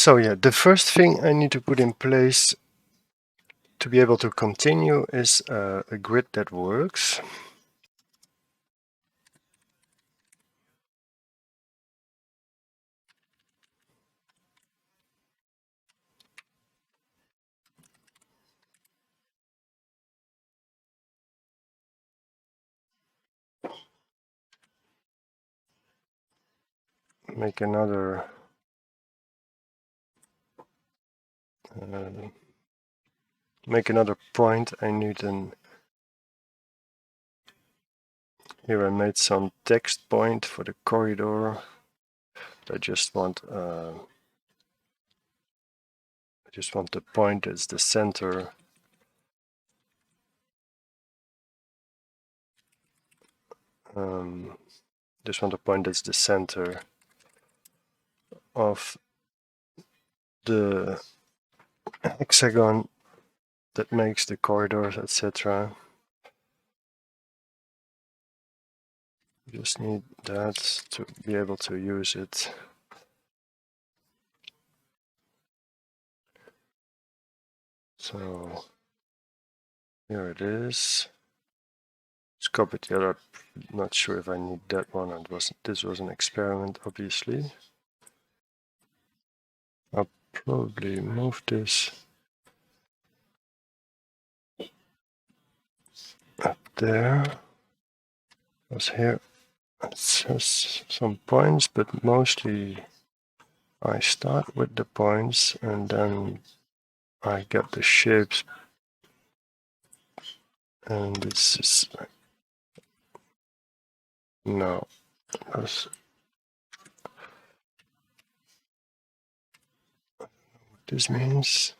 So yeah, the first thing I need to put in place to be able to continue is a grid that works. Make another point. I need here I made some text point for the corridor. I just want the point as the center. Just want a point as the center of the hexagon that makes the corridors, etc. Just need that to be able to use it. So here it is. Let's copy the other. Not sure if I need that one. This was an experiment, obviously. I'll probably move this up there. Because here it says some points, but mostly I start with the points and then I get the shapes. And this is no. What this means?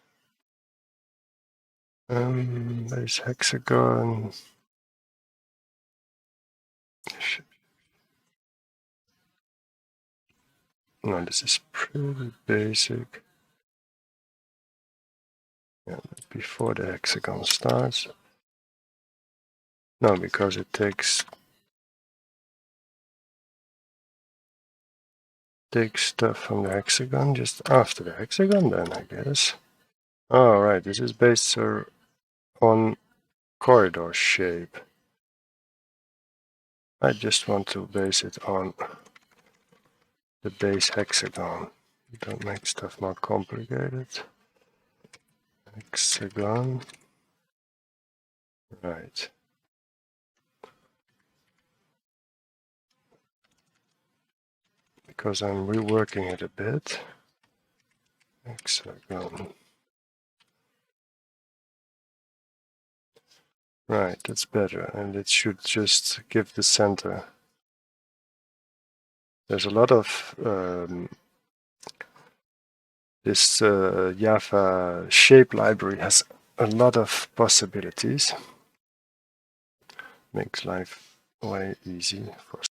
There's hexagon. No, this is pretty basic. Yeah, before the hexagon starts. No, because it takes stuff from the hexagon just after the hexagon then, I guess. All right, this is based on corridor shape. I just want to base it on the base hexagon. Don't make stuff more complicated. Hexagon. Right. Because I'm reworking it a bit. Hexagon. Right, that's better. And it should just give the center. There's a lot of this Java shape library has a lot of possibilities. Makes life way easy for us.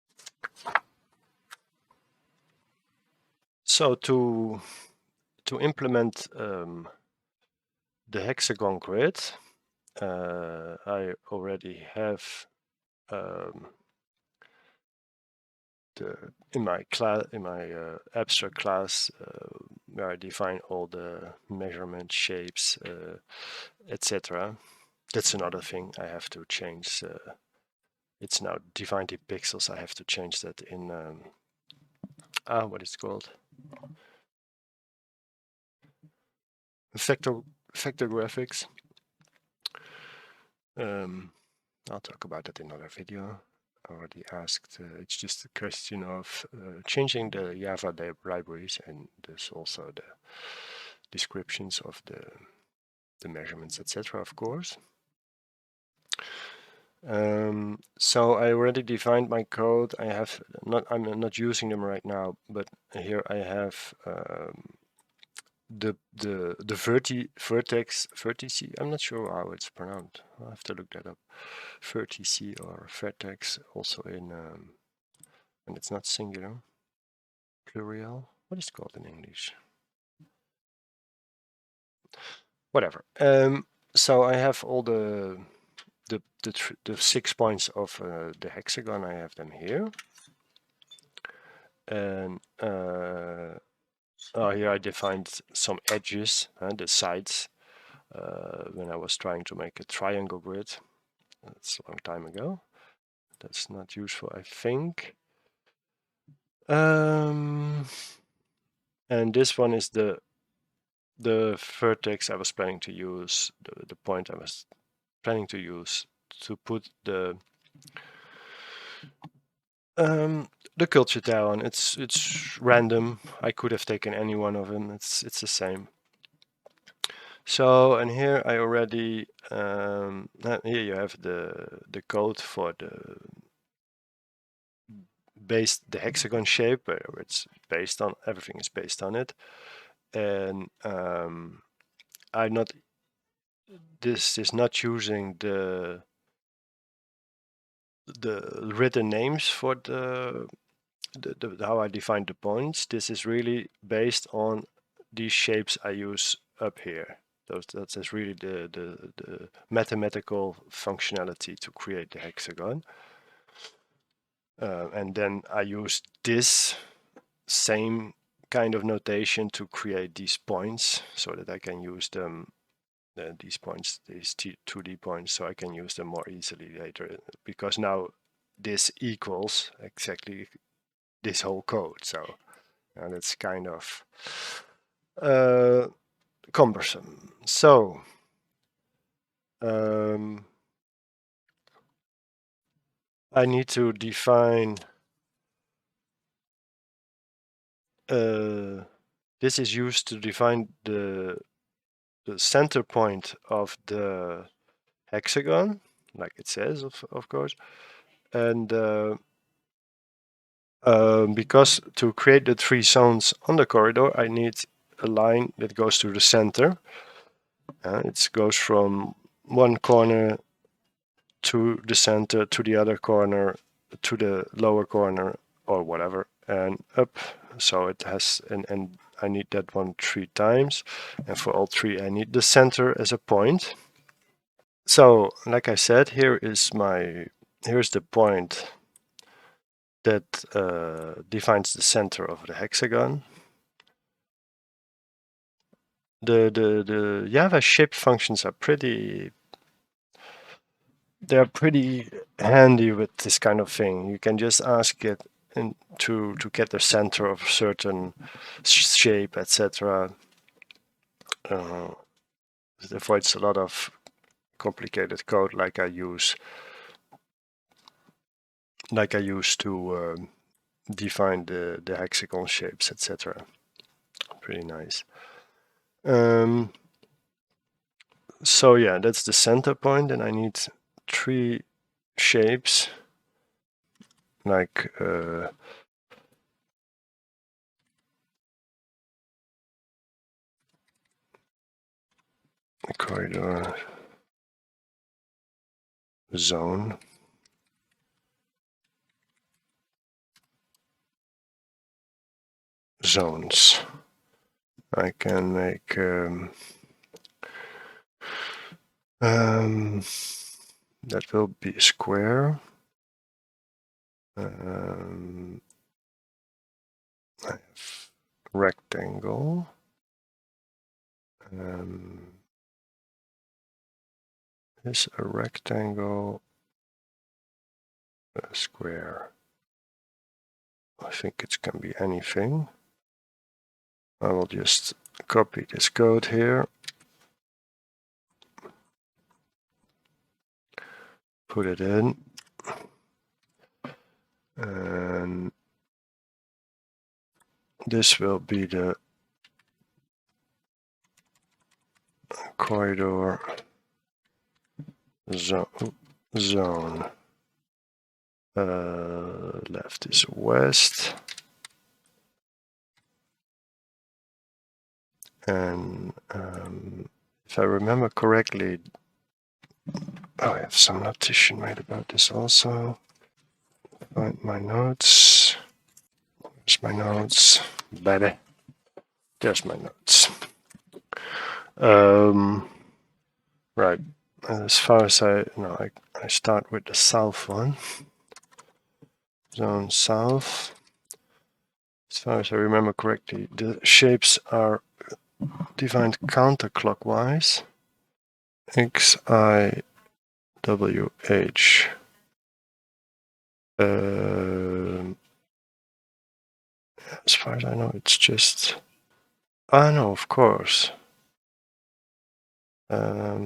So to implement the hexagon grid, I already have in my abstract class where I define all the measurement shapes, etc. That's another thing I have to change. It's now defined in pixels. I have to change that in what is it called? Vector graphics. I'll talk about that in another video. I already asked. It's just a question of changing the Java libraries, and there's also the descriptions of the measurements, etc. Of course. So I already defined my code. I'm not using them right now, but here I have the vertex. I'm not sure how it's pronounced. I'll have to look that up. Vertex or vertex, also in and it's not singular, plural. What is it called in English? Whatever. So I have all the 6 points of the hexagon. I have them here, and Here I defined some edges and the sides when I was trying to make a triangle grid. That's a long time ago. That's not useful, I think. And this one is the vertex I was planning to use, the point I was planning to use to put the culture down. It's random. I could have taken any one of them. It's the same. So, and here I already here you have the code for the hexagon shape, where it's based on, everything is based on it. And I'm not, this is not using the written names for the how I define the points. This is really based on these shapes I use up here. That's really the mathematical functionality to create the hexagon. And then I use this same kind of notation to create these points so that I can use them, these points, these 2D points, so I can use them more easily later, because now this equals exactly this whole code. So and it's kind of cumbersome. So I need to define this is used to define the center point of the hexagon, like it says, of course. And because to create the 3 zones on the corridor, I need a line that goes to the center. It goes from one corner to the center, to the other corner, to the lower corner, or whatever, and up. So it has, and I need that one 3 times. And for all 3, I need the center as a point. So, like I said, here's the point that defines the center of the hexagon. The Java shape functions are pretty handy with this kind of thing. You can just ask it to get the center of a certain shape, etc. It avoids a lot of complicated code like I use to define the hexagon shapes, etc. Pretty nice. So yeah, that's the center point, and I need 3 shapes, like corridor, zone, zones. I can make that will be a square. I have rectangle. Is a rectangle a square? I think it can be anything. I will just copy this code here, put it in, and this will be the corridor zone. Left is west, and if I remember correctly, I have some notation made about this also. Find my notes. Where's my notes? Baby. There's my notes. Right. As far as I start with the south one. Zone south. As far as I remember correctly, the shapes are defined counterclockwise. X, I, W, H. As far as I know, it's just... Ah, no, of course. How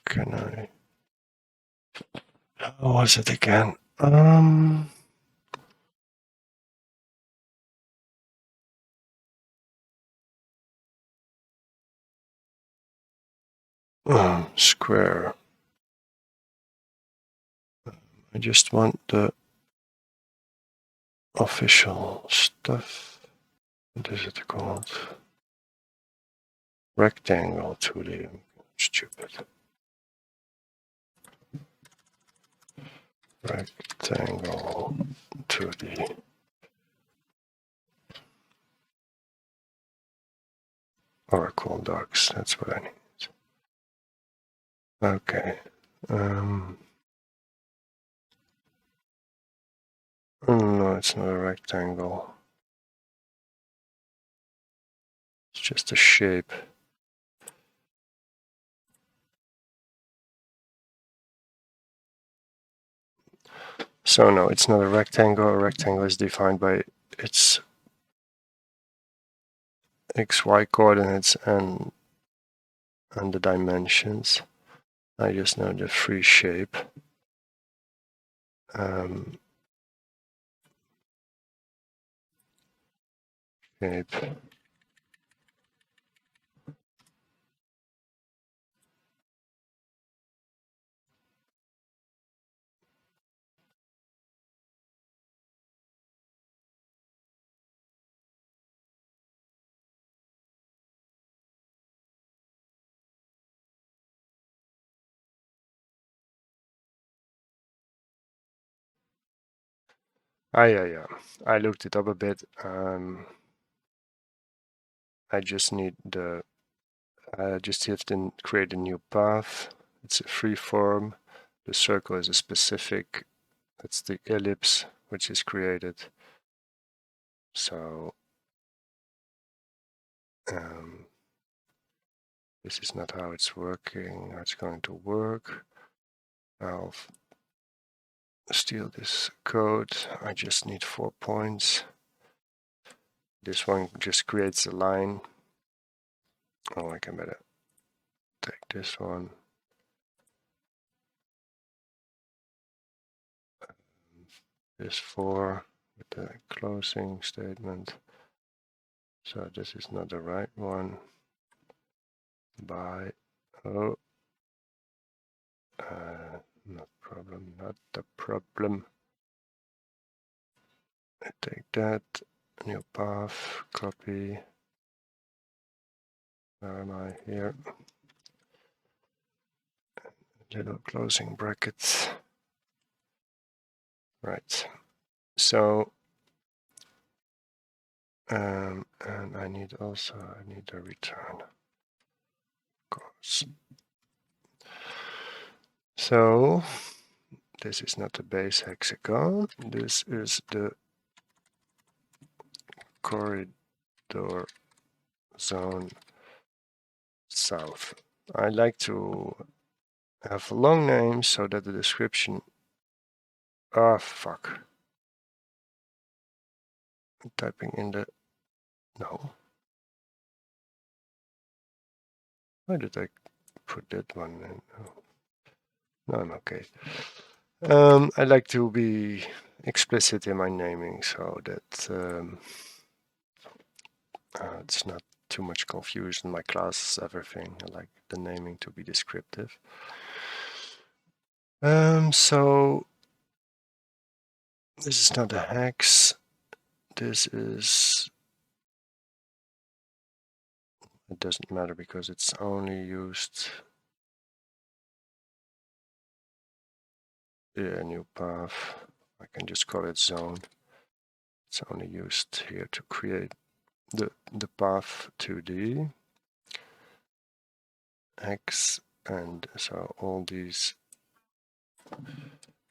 can I... How was it again? Square. I just want the official stuff. What is it called? Rectangle 2D. Stupid. Rectangle 2D. Oracle docs, that's what I need. Okay. No, it's not a rectangle. It's just a shape. So no, it's not a rectangle. A rectangle is defined by its xy coordinates and the dimensions. I just know the free shape. Shape. Yeah. I looked it up a bit. I just need the... I just have to create a new path. It's a free form. The circle is a specific. That's the ellipse which is created. So this is not how it's working. How it's going to work. I'll steal this code. I just need 4 points. This one just creates a line. Oh, I can better take this one. This 4 with the closing statement. So this is not the right one. By not the problem. I take that, new path, copy. Where am I here? Little closing brackets. Right. So, and I need a return, of course. So, this is not the base hexagon. This is the corridor zone south. I like to have long names so that the description... Ah, fuck. I'm typing in the... No. Why did I put that one in? Oh. No, I'm okay. I like to be explicit in my naming so that it's not too much confusion. My class, everything. I like the naming to be descriptive. So this is not a hex. This is... It doesn't matter because it's only used... Yeah, new path. I can just call it zone. It's only used here to create the path to the X, and so all these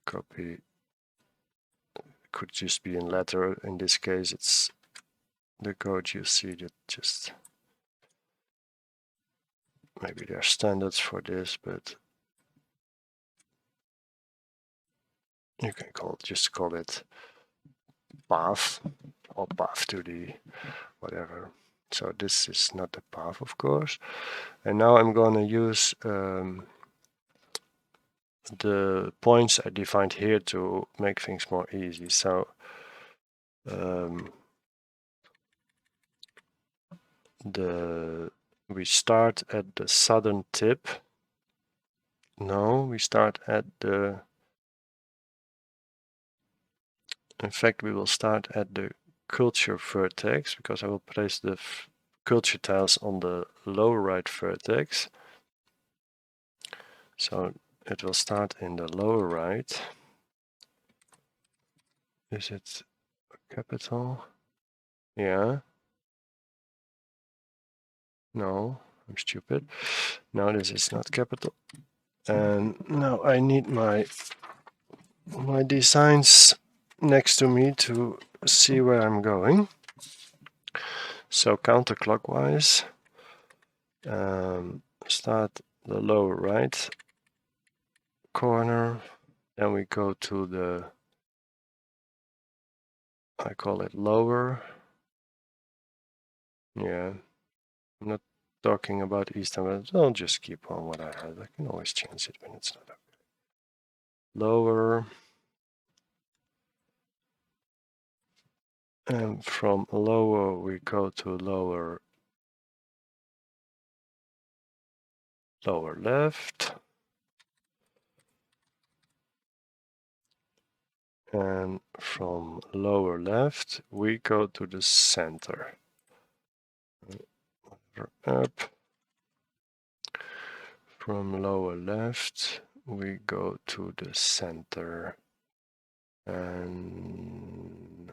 copy could just be in letter. In this case, it's the code you see that just, maybe there are standards for this, but you can just call it path or path to the whatever. So this is not the path, of course. And now I'm going to use the points I defined here to make things more easy. So we start at the southern tip. No, we start at the, in fact, we will start at the culture vertex, because I will place the culture tiles on the lower right vertex. So it will start in the lower right. Is it capital? Yeah. No, I'm stupid. No, this is not capital. And now I need my designs next to me to see where I'm going. So counterclockwise, start the lower right corner, then we go to the, I call it lower. Yeah, I'm not talking about east and west. I'll just keep on what I had. I can always change it when it's not okay. Lower. And from lower we go to lower left. And from lower left we go to the center. Up. From lower left we go to the center. And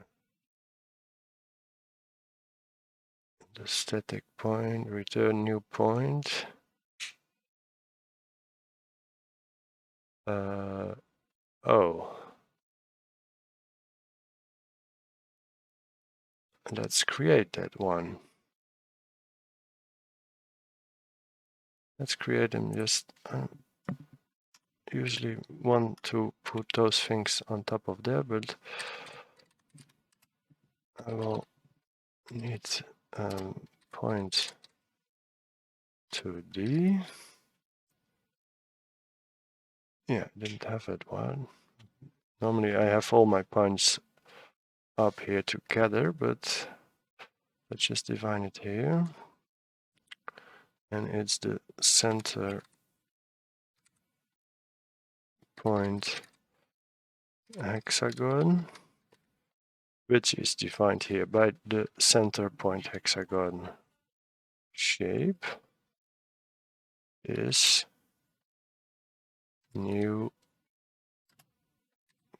the static point, return new point. Oh, let's create that one. Let's create them. Just usually want to put those things on top of there, but I will need point to D. Yeah, didn't have that one. Normally I have all my points up here together, but let's just define it here. And it's the center point hexagon, which is defined here by the center point hexagon shape is new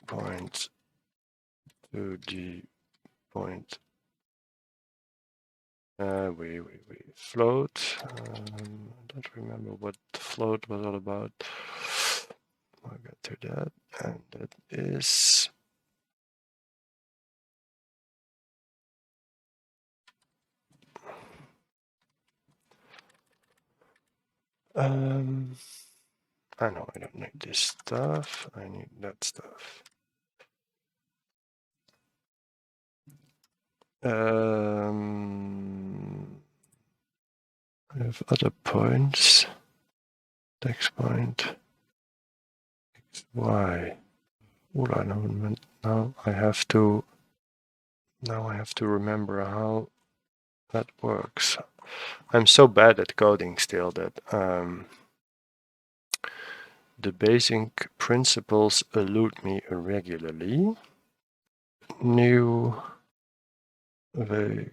point to the point we float. I don't remember what the float was all about. I'll get to that, and that is I know I don't need this stuff, I need that stuff. I have other points. X point, X, Y. Now I have to remember how that works. I'm so bad at coding still that the basic principles elude me irregularly. New way.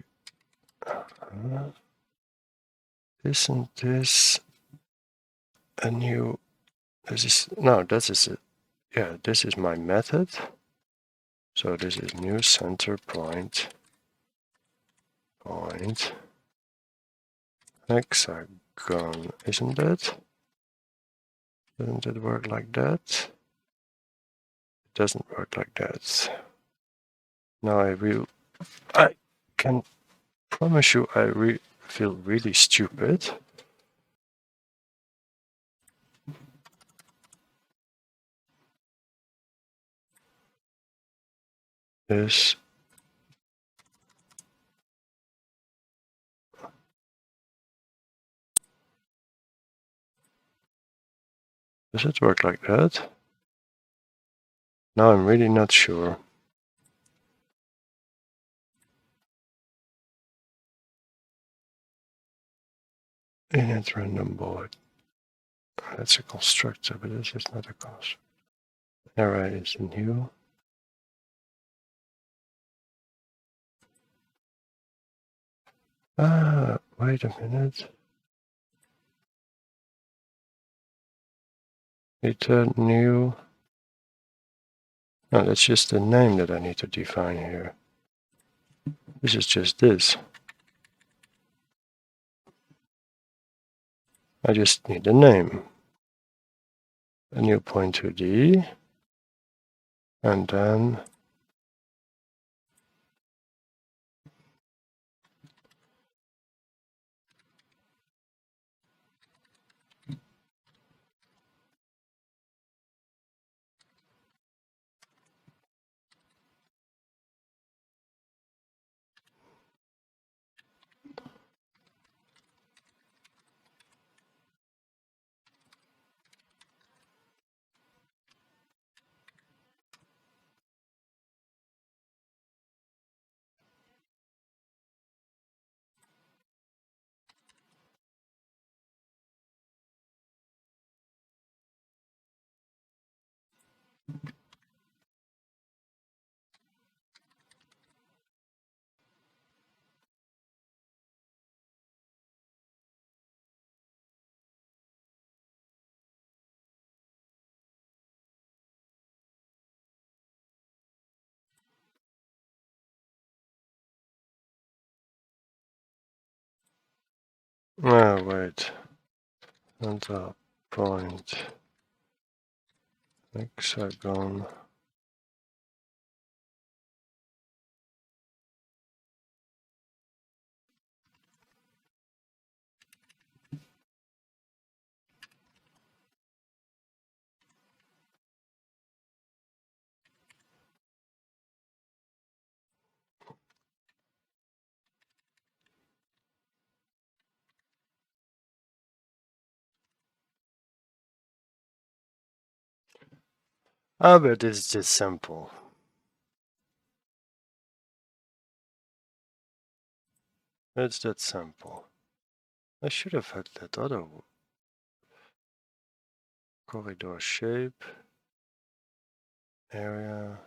Isn't this a new? This is no. That is it. Yeah, this is my method. So this is new center point hexagon. Isn't it? Doesn't it work like that? It doesn't work like that. Now I can promise you I feel really stupid. Is does it work like that? Now I'm really not sure. Init random board. That's a constructor, but this is not a constructor. Array is new. Ah, wait a minute. Return new. No, that's just the name that I need to define here. This is just this. I just need a name. A new pointer D. And then wait. And point hexagon. Ah, but it's just simple. It's that simple. I should have had that other corridor shape. Area.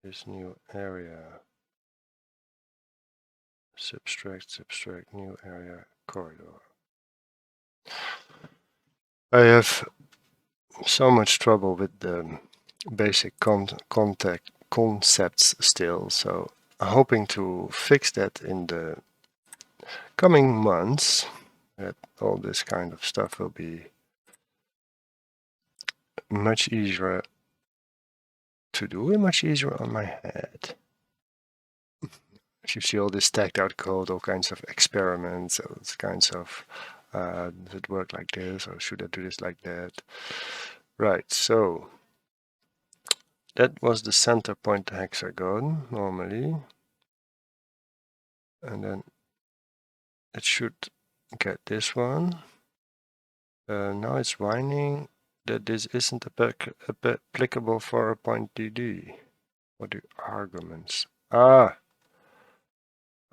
This new area. Subtract, new area, corridor. I have so much trouble with the basic concepts still, so I'm hoping to fix that in the coming months, that all this kind of stuff will be much easier to do and much easier on my head. If you see all this stacked out code, all kinds of experiments, all kinds of does it work like this or should I do this like that? Right, so that was the center point hexagon normally. And then it should get this one. Now it's whining that this isn't applicable for a point DD. What the arguments? Ah,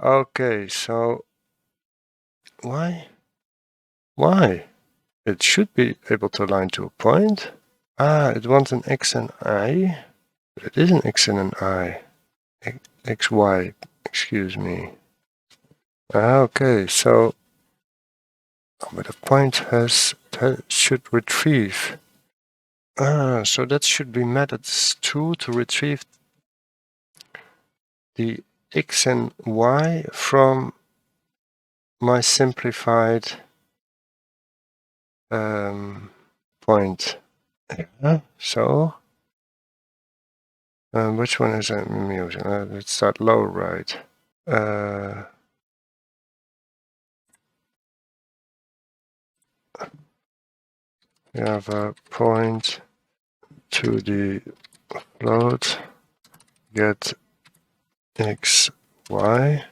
okay, so why? Why? It should be able to align to a point. Ah, it wants an X and I. But it is an X and an I. XY, excuse me. Ah, okay, so but the point should retrieve. Ah, so that should be methods 2 to retrieve the X and Y from my simplified point. Yeah, so Which one is I'm using? It's that low right. We have a point to the float, get x, y.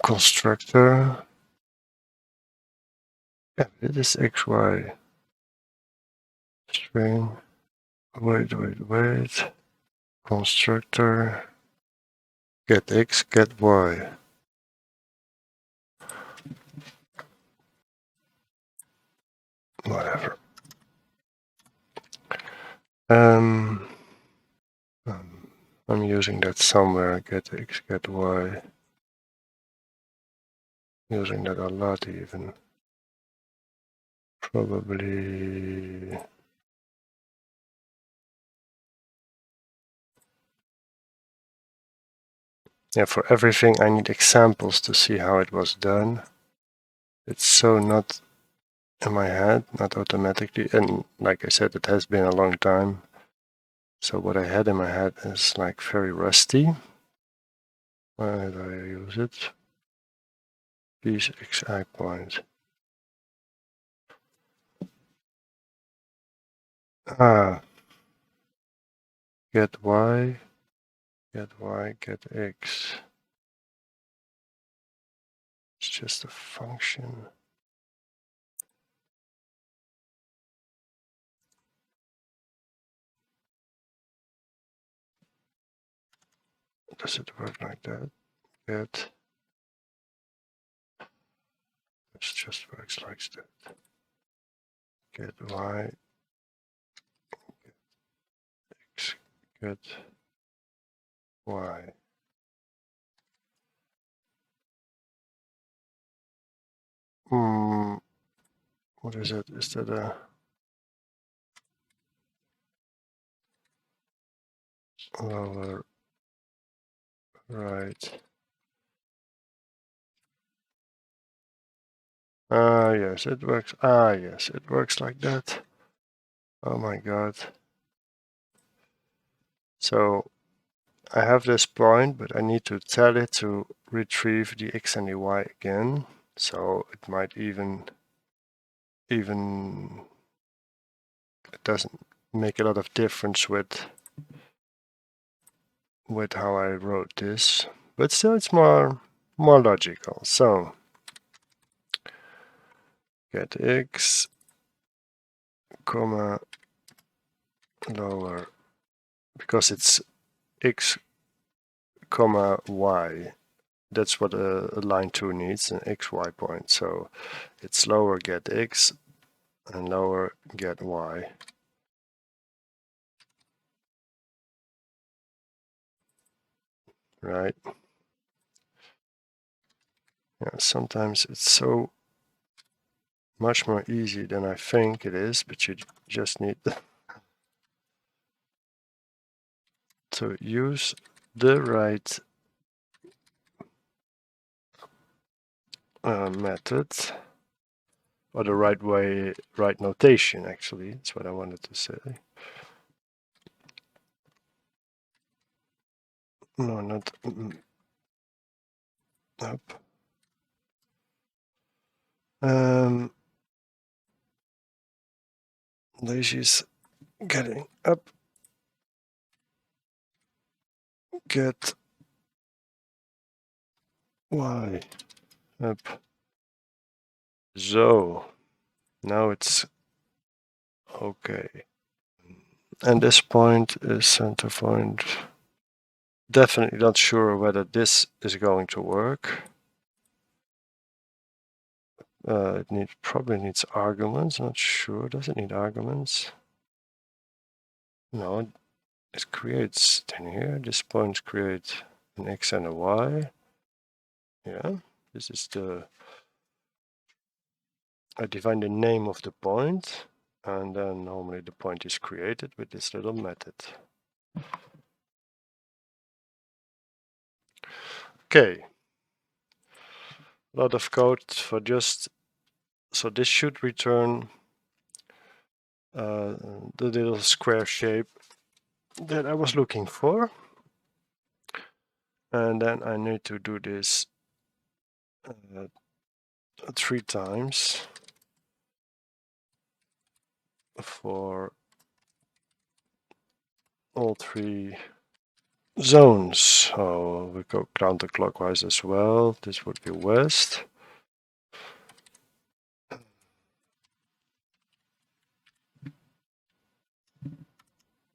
Constructor. Yeah, it is xy. String. Wait. Constructor. Get x, get y. Whatever. I'm using that somewhere. Get x, get y. Using that a lot even. Probably. Yeah, for everything I need examples to see how it was done. It's so not in my head, not automatically. And like I said, it has been a long time. So what I had in my head is like very rusty. Why did I use it? These xi points. Get y, get x. It's just a function. Does it work like that? Get. It just works like that. Get y, get x, get y. What is it? Is that a lower right? Yes, it works. Yes, it works like that. Oh my god. So I have this point, but I need to tell it to retrieve the x and the y again. So it might even it doesn't make a lot of difference with how I wrote this, but still it's more logical. So get x, comma, lower, because it's x, comma, y. That's what a line 2 needs, an xy point. So it's lower get x and lower get y. Right? Yeah, sometimes it's so much more easy than I think it is, but you just need to use the right method, or the right way, right notation, actually. That's what I wanted to say. No, not up. Lazy's getting up. Get y up. So now it's okay. And this point is center point. Definitely not sure whether this is going to work. It probably needs arguments. Not sure. Does it need arguments? No, it creates in here. This point creates an x and a y. Yeah, this is I define the name of the point, and then normally the point is created with this little method. Okay, a lot of code for just So this should return the little square shape that I was looking for. And then I need to do this 3 times for all 3 zones. So we go counterclockwise as well. This would be west.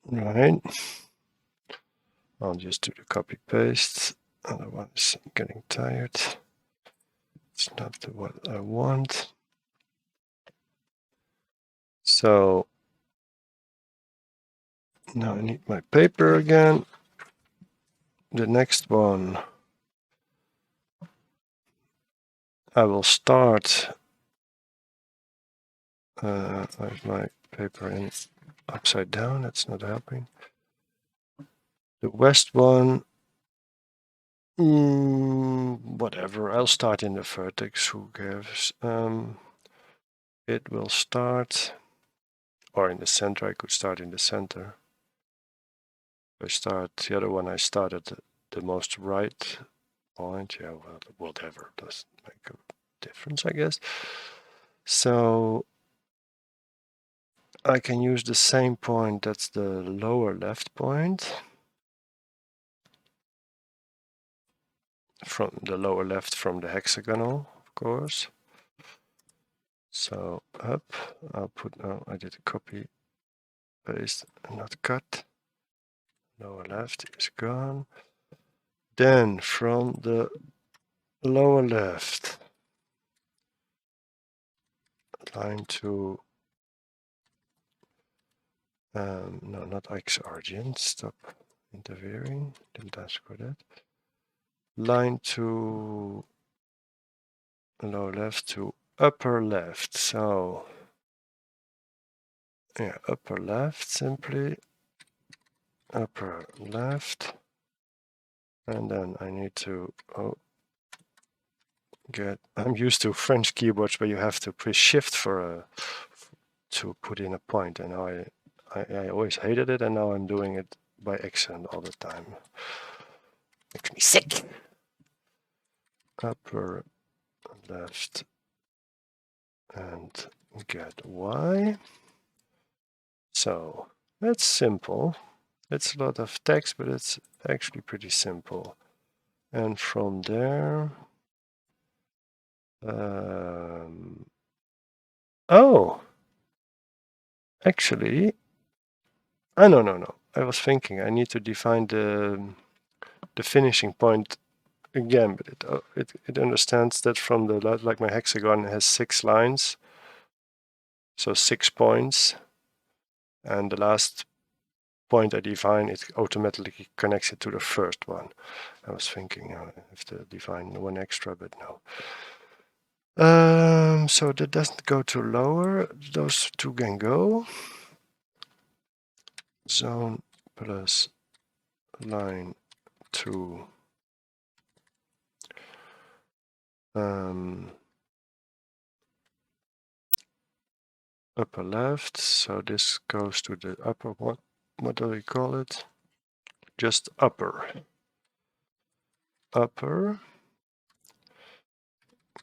Right. I'll just do the copy paste. Otherwise, I'm getting tired. It's not what I want. So now I need my paper again. The next one, I will start. I have my paper in upside down. That's not helping. The west one, whatever. I'll start in the vertex. Who cares? It will start, or in the center. I could start in the center. I start the other one. I started the most right point. Yeah, well, whatever, doesn't make a difference, I guess. So I can use the same point. That's the lower left point. From the lower left from the hexagonal, of course. So up, I'll put, no, I did a copy, paste, and not cut. Lower left is gone. Then from the lower left, line to, no, not X origin, stop interfering, didn't ask for that. Line to lower left to upper left. So yeah, upper left simply, upper left. And then I need to I'm used to French keyboards where you have to press shift to put in a point, and now I always hated it, and now I'm doing it by accident all the time. Makes me sick. Upper left and get Y. So that's simple. It's a lot of text, but it's actually pretty simple. And from there, oh, actually, no. I was thinking I need to define the finishing point again, but it understands that from the, like my hexagon has 6 lines, so 6 points, and the last point I define, it automatically connects it to the first one. I was thinking I have to define one extra, but no. So that doesn't go to lower, those two can go. Zone plus line to upper left, so this goes to the upper, what do we call it? Just upper. Upper,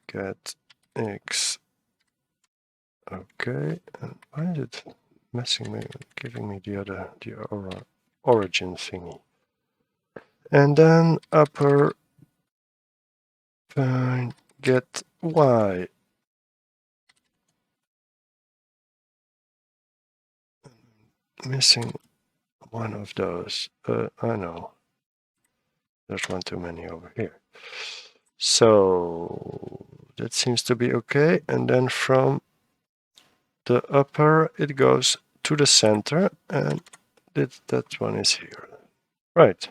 get X. Okay, and why is it messing me, giving me the origin thingy? And then upper, get Y. Missing one of those. I know. There's one too many over here. So that seems to be okay. And then from the upper, it goes to the center, and that one is here. Right.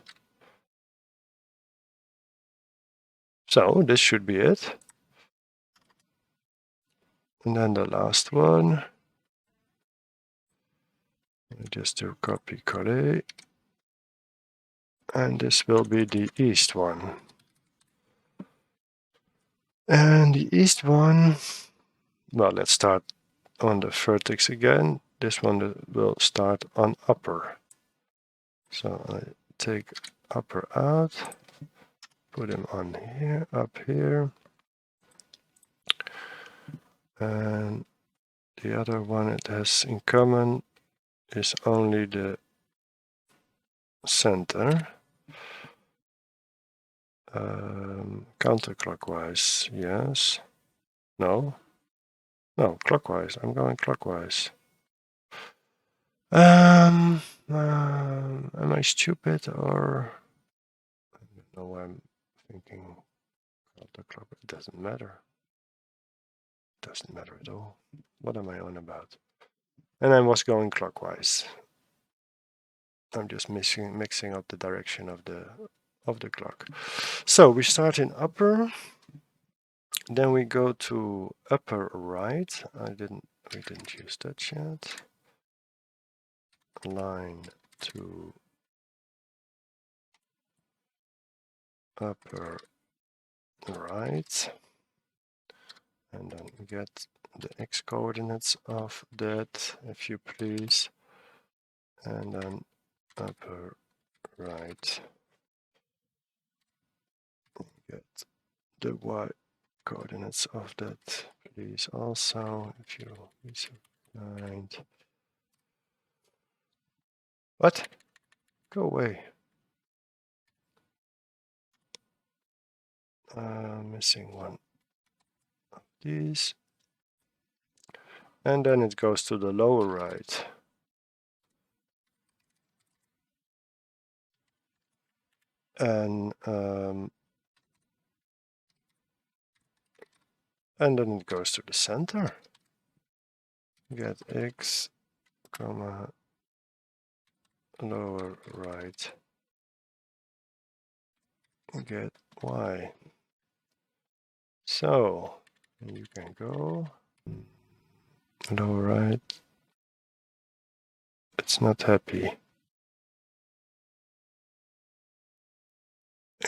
So this should be it. And then the last one, I just do copy coller, and this will be the east one. And the east one, Well, let's start on the vertex again. This one will start on upper. So I take upper out, put him on here, up here. And the other one it has in common is only the center. Counterclockwise, yes. No. No, clockwise. I'm going clockwise. Am I stupid or I don't know why I'm thinking counterclockwise? It doesn't matter. It doesn't matter at all. What am I on about? And I was going clockwise. I'm just mixing up the direction of the clock. So we start in upper, then we go to upper right. We didn't use that yet. Line to upper right, and then get the x coordinates of that, if you please, and then upper right, get the y coordinates of that, please, also, if you mind. What? Go away. Missing one of these. And then it goes to the lower right. And then it goes to the center. Get x, comma, lower right. Get y. So you can go lower right. It's not happy.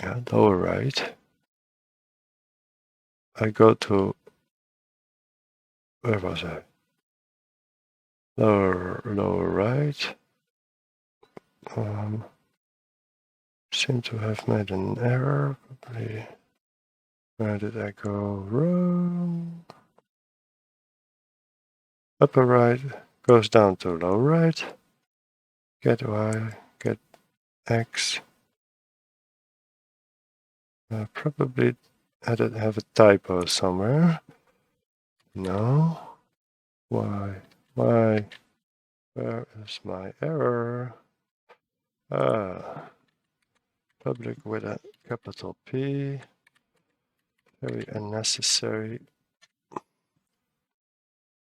Yeah, lower right. I go to, where was I? Lower right. Seem to have made an error. Probably. Where did I go wrong? Upper right goes down to lower right. Get y, get x. Probably had it have a typo somewhere. No. Why? Where is my error? Public with a capital P. Very unnecessary.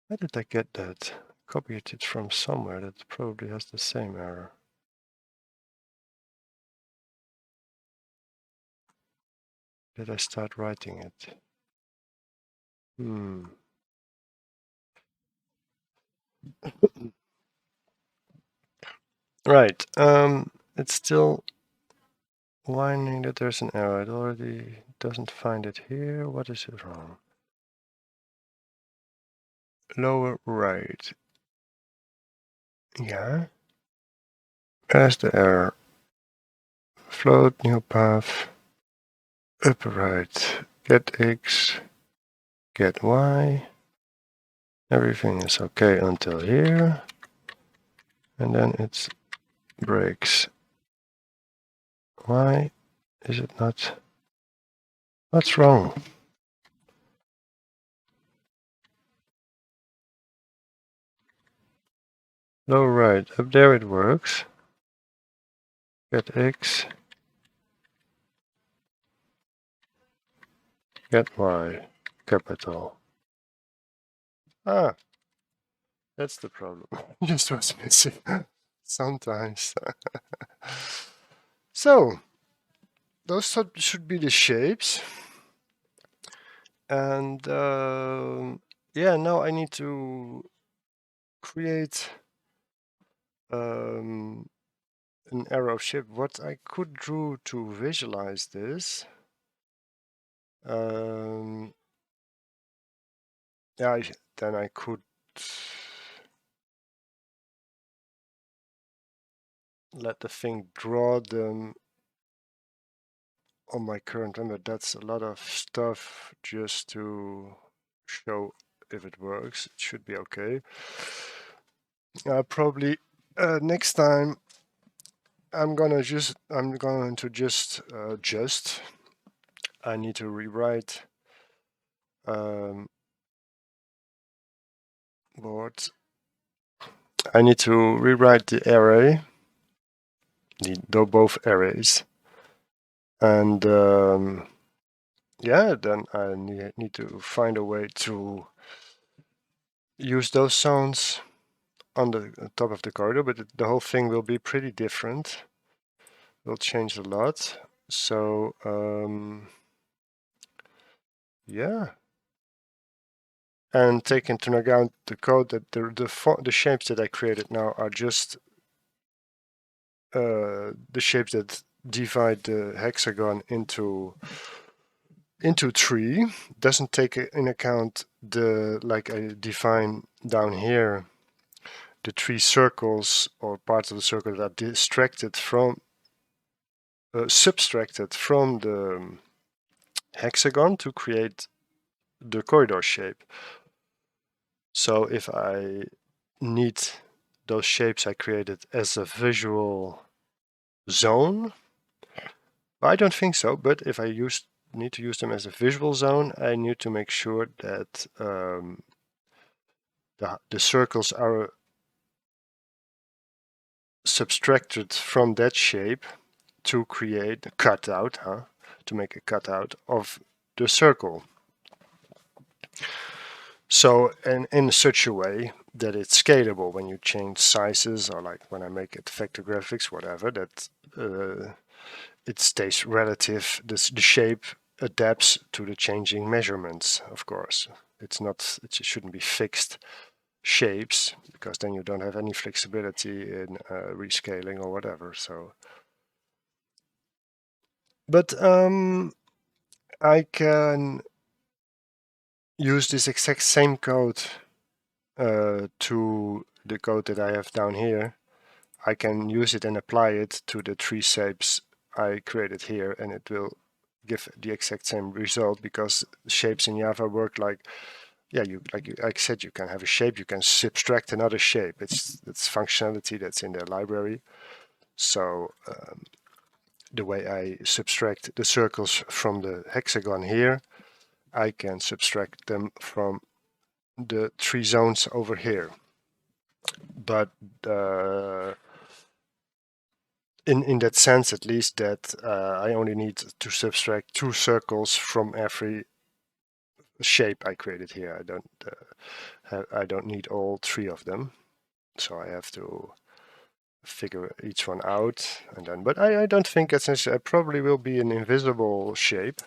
Where did I get that? Copied it from somewhere that probably has the same error. Did I start writing it? Right. It's still whining that there's an error. It already doesn't find it here. What is it wrong? Lower right. Yeah. Where's the error? Float, new path. Upper right. Get x. Get y. Everything is okay until here. And then it breaks. Why is it not? What's wrong? Lower right. Up there it works. Get x. Get y. Capital. Ah, that's the problem. Just was missing sometimes. So, those should be the shapes. And yeah, now I need to create an arrow shape. What I could do to visualize this Yeah, then I could let the thing draw them on my current run, but that's a lot of stuff just to show if it works. It should be okay. Probably next time I'm going to just I need to rewrite board. I need to rewrite the array, both arrays, and yeah, then I need to find a way to use those sounds on the top of the corridor, but the whole thing will be pretty different. Will change a lot. So yeah, and take into account the code that the shapes that I created now are just the shapes that divide the hexagon into three. Doesn't take in account the, like I define down here, the three circles or parts of the circle that are distracted from subtracted from the hexagon to create the corridor shape. So if I need those shapes I created as a visual zone, I don't think so, but if I need to use them as a visual zone, I need to make sure that the circles are subtracted from that shape to create a cutout, to make a cutout of the circle. So, and in such a way that it's scalable when you change sizes, or like when I make it vector graphics, whatever, that it stays relative, the shape adapts to the changing measurements, of course. It shouldn't be fixed shapes, because then you don't have any flexibility in rescaling or whatever. So, but I can use this exact same code to the code that I have down here. I can use it and apply it to the three shapes I created here, and it will give the exact same result, because shapes in Java work like, yeah, like I said, you can have a shape, you can subtract another shape. It's functionality that's in the library. So the way I subtract the circles from the hexagon here, I can subtract them from the three zones over here. But in that sense, at least, that I only need to subtract two circles from every shape I created here. I don't need all three of them, so I have to figure each one out. And then, but I don't think it's necessary. It probably will be an invisible shape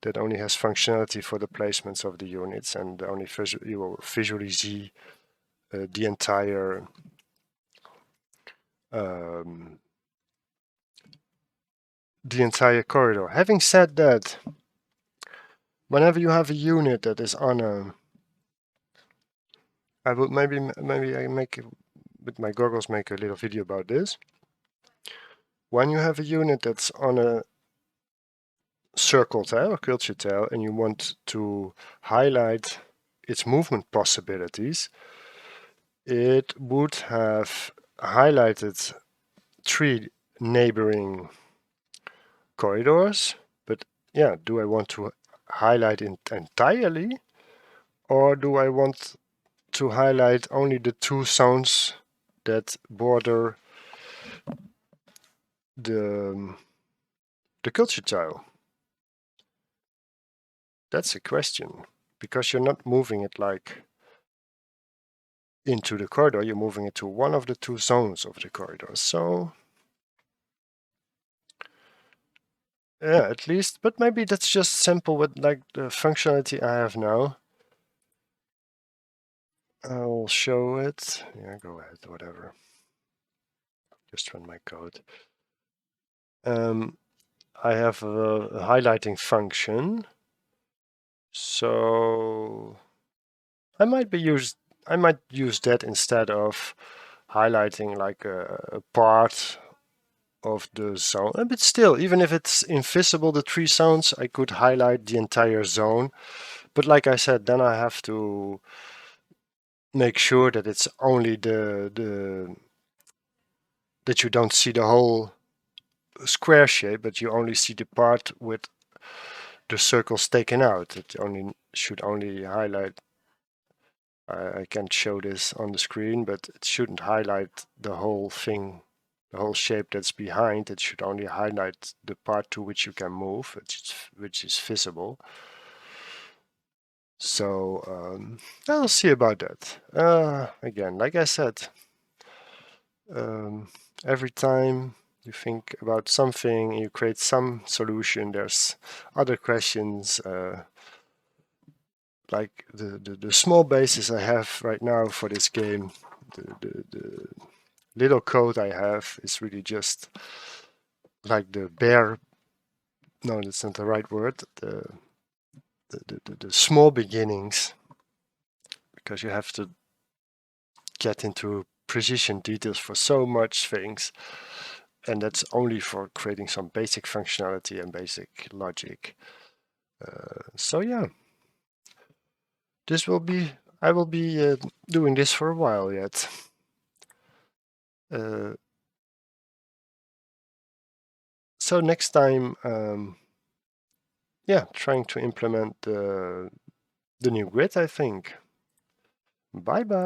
that only has functionality for the placements of the units, and only you will visually see the entire corridor. Having said that, whenever you have a unit that is on a, I would maybe I make with my goggles make a little video about this. When you have a unit that's on a circle tile or culture tile, and you want to highlight its movement possibilities, it would have highlighted three neighboring corridors. But yeah, do I want to highlight it entirely, or do I want to highlight only the two zones that border the culture tile? That's a question, because you're not moving it like into the corridor, you're moving it to one of the two zones of the corridor. So yeah, at least, but maybe that's just simple with like the functionality I have now. I'll show it. Yeah, go ahead, whatever. Just run my code. I have a highlighting function. So I might use that instead of highlighting like a part of the zone. But still, even if it's invisible, the 3 zones, I could highlight the entire zone. But like I said, then I have to make sure that it's only that you don't see the whole square shape, but you only see the part with the circles taken out. It only should only highlight. I can't show this on the screen, but it shouldn't highlight the whole thing, the whole shape that's behind. It should only highlight the part to which you can move, which is visible. So I'll see about that. Again, like I said, every time you think about something, you create some solution. There's other questions, like the small basis I have right now for this game. The little code I have is really just like the bare. No, that's not the right word. The small beginnings, because you have to get into precision details for so much things, and that's only for creating some basic functionality and basic logic. So yeah, this will be I will be doing this for a while yet. Uh, so next time, yeah, trying to implement the new grid, I think. Bye bye.